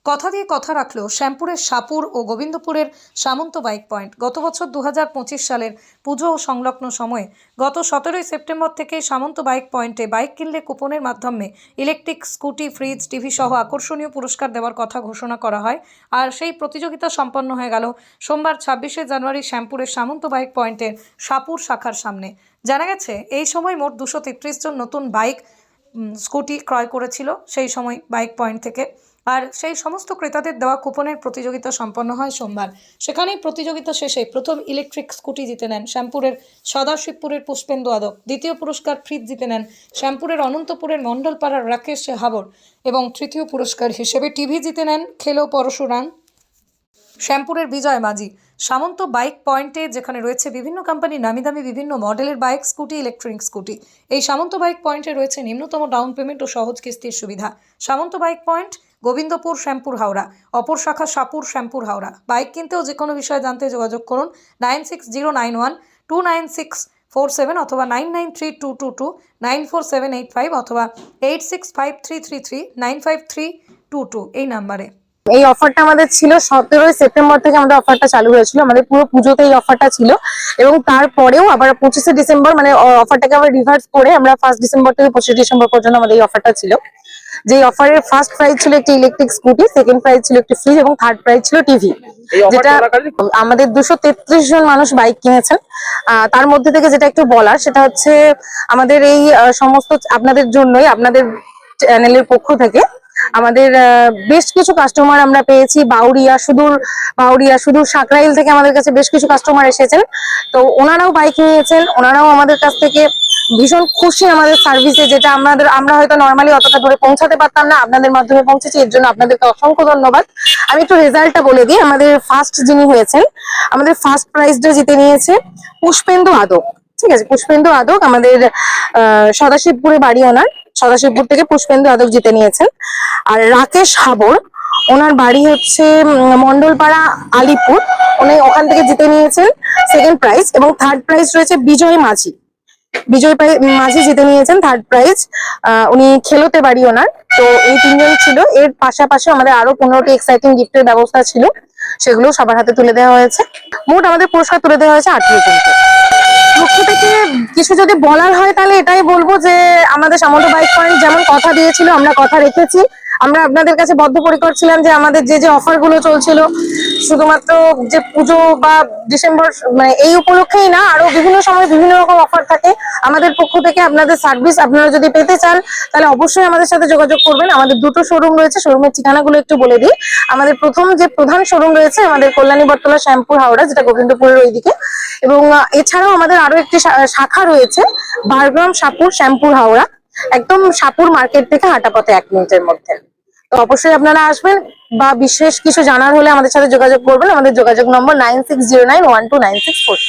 কথা দিয়ে কথা রাখলেও শ্যামপুরের শাহপুর ও গোবিন্দপুরের সামন্ত বাইক পয়েন্ট গত বছর 2025 সালের পুজো ও সংলগ্ন সময়ে গত 17 সেপ্টেম্বর থেকে সামন্ত বাইক পয়েন্টে বাইক কিনলে কুপনের মাধ্যমে ইলেকট্রিক স্কুটি, ফ্রিজ, টিভি সহ আকর্ষণীয় পুরস্কার দেওয়ার কথা ঘোষণা করা হয়। আর সেই প্রতিযোগিতা সম্পন্ন হয়ে গেল সোমবার 26 জানুয়ারি শ্যামপুরের সামন্ত বাইক পয়েন্টের শাহপুর শাখার সামনে। জানা গেছে এই সময় মোট 233 জন নতুন বাইক স্কুটি ক্রয় করেছিল সেই সময় বাইক পয়েন্ট থেকে। আর সেই সমস্ত ক্রেতাদের দেওয়া কুপনের প্রতিযোগিতা সম্পন্ন হয় সোমবার। সেখানেই প্রতিযোগিতা শেষে প্রথম ইলেকট্রিক স্কুটি জিতে নেন শ্যামপুরের সদাশিবপুরের পুষ্পেন্দু আদক, দ্বিতীয় পুরস্কার ফ্রিজ জিতে নেন শ্যামপুরের অনন্তপুরের মণ্ডলপাড়ার রাকেশ হাবর এবং তৃতীয় পুরস্কার হিসেবে টিভি জিতে নেন খেলো পরশুরাম শ্যামপুরের বিজয় মাঝি। সামন্ত বাইক পয়েন্টে যেখানে রয়েছে বিভিন্ন কোম্পানির নামি দামি বিভিন্ন মডেলের বাইক, স্কুটি, ইলেকট্রিক স্কুটি। এই সামন্ত বাইক পয়েন্টে রয়েছে নিম্নতম ডাউন পেমেন্ট ও সহজ কিস্তির সুবিধা। সামন্ত বাইক পয়েন্ট, গোবিন্দপুর, শ্যামপুর, হাওড়া। অপর শাখা শাহপুর, শ্যামপুর, হাওড়া। বাইক কিনতেও যে কোনো বিষয়ে জানতে যোগাযোগ করুন 9609129647 অথবা 9932229478 অথবা 8653339532 এই নাম্বারে। এই অফারটা আমাদের ছিল 17 সেপ্টেম্বর থেকে আমাদের অফারটা চালু হয়েছিল। আমাদের পুরো পুজোতে এই অফারটা ছিল এবং তারপরেও আবার 25 ডিসেম্বর মানে অফারটাকে আবার রিভার্স করে আমরা 1 ডিসেম্বর থেকে 25 ডিসেম্বর পর্যন্ত আমাদের এই অফারটা ছিল। যে অফারের ফার্স্ট প্রাইজ ছিল একটি ইলেকট্রিক স্কুটি, সেকেন্ড প্রাইজ ছিল একটি ফ্রিজ এবং থার্ড প্রাইজ ছিল টিভি। যেটা আমাদের 233 জন মানুষ বাইক কিনেছেন। তার মধ্যে থেকে যেটা একটু বলার সেটা হচ্ছে আমাদের এই সমস্ত আপনাদের জন্যই, আপনাদের চ্যানেলের পক্ষ থেকে আমাদের বেশ কিছু কাস্টমার আমরা পেয়েছি। বাউরিয়া সুদূর সাকরাইল থেকে আমাদের কাছে বেশ কিছু কাস্টমার এসেছেন। তো ওনারাও বাইক নিয়েছেন, ওনারাও আমাদের কাছ থেকে ভীষণ খুশি আমাদের সার্ভিসে, যেটা আমরা হয়তো নর্মালি অতটা ধরে পৌঁছাতে পারতাম না, আপনাদের মাধ্যমে পৌঁছেছি। এর জন্য আপনাদেরকে অসংখ্য ধন্যবাদ। আমি একটু রেজাল্টটা বলে দিই। আমাদের ফার্স্ট যিনি হয়েছেন, আমাদের ফার্স্ট প্রাইজটা জিতে নিয়েছে পুষ্পেন্দু আদক। ঠিক আছে, পুষ্পেন্দু আদক আমাদের সদাশিবপুরে বাড়ি ওনার। সদাশিবপুর থেকে পুষ্পেন্দু আদক জিতে নিয়েছেন। আর রাকেশ হাবর, ওনার বাড়ি হচ্ছে মণ্ডলপাড়া, আলিপুর। উনি ওখান থেকে জিতে নিয়েছেন সেকেন্ড প্রাইজ এবং থার্ড প্রাইজ রয়েছে বিজয় মাঝি। মাঝি জিতে নিয়েছেন থার্ড প্রাইজ। উনি খেলোতে বাড়ি ওনার। তো এই তিনজন ছিল। এর পাশাপাশি আমাদের আরো 15টি এক্সাইটিং গিফটের ব্যবস্থা ছিল, সেগুলো সবার হাতে তুলে দেওয়া হয়েছে। মোট আমাদের পুরস্কার তুলে দেওয়া হয়েছে 18 জনকে। পক্ষ থেকে কিছু যদি বলার হয় তাহলে এটাই বলবো যে আমাদের সামন্ত বাইক পয়েন্ট যেমন কথা দিয়েছিল, আমরা কথা রেখেছি। আমরা আপনাদের কাছে বদ্ধপরিকর ছিলাম যে আমাদের যে অফার গুলো চলছিল শুধুমাত্র যে পুজো বা ডিসেম্বর মানে এই উপলক্ষেই না, আরো বিভিন্ন সময় বিভিন্ন রকম অফার থাকে। আমাদের পক্ষ থেকে আপনাদের সার্ভিস আপনারা যদি পেতে চান তাহলে অবশ্যই আমাদের সাথে যোগাযোগ করবেন। আমাদের দুটো শোরুম রয়েছে, শোরুমের ঠিকানাগুলো একটু বলে দিই। আমাদের প্রথম যে প্রধান শোরুম রয়েছে আমাদের কল্যাণী বটতলা, শ্যামপুর, হাওড়া, যেটা গোবিন্দপুরের ওইদিকে। এবং এছাড়াও আমাদের আরো একটি শাখা রয়েছে বারগ্রাম, শাহপুর, শ্যামপুর, হাওড়া, একদম শাহপুর মার্কেট থেকে হাঁটা পথে 1 মিনিটের মধ্যে। তো অবশ্যই আপনারা আসবেন বা বিশেষ কিছু জানার হলে আমাদের সাথে যোগাযোগ করবেন। আমাদের যোগাযোগ নম্বর 9609129647।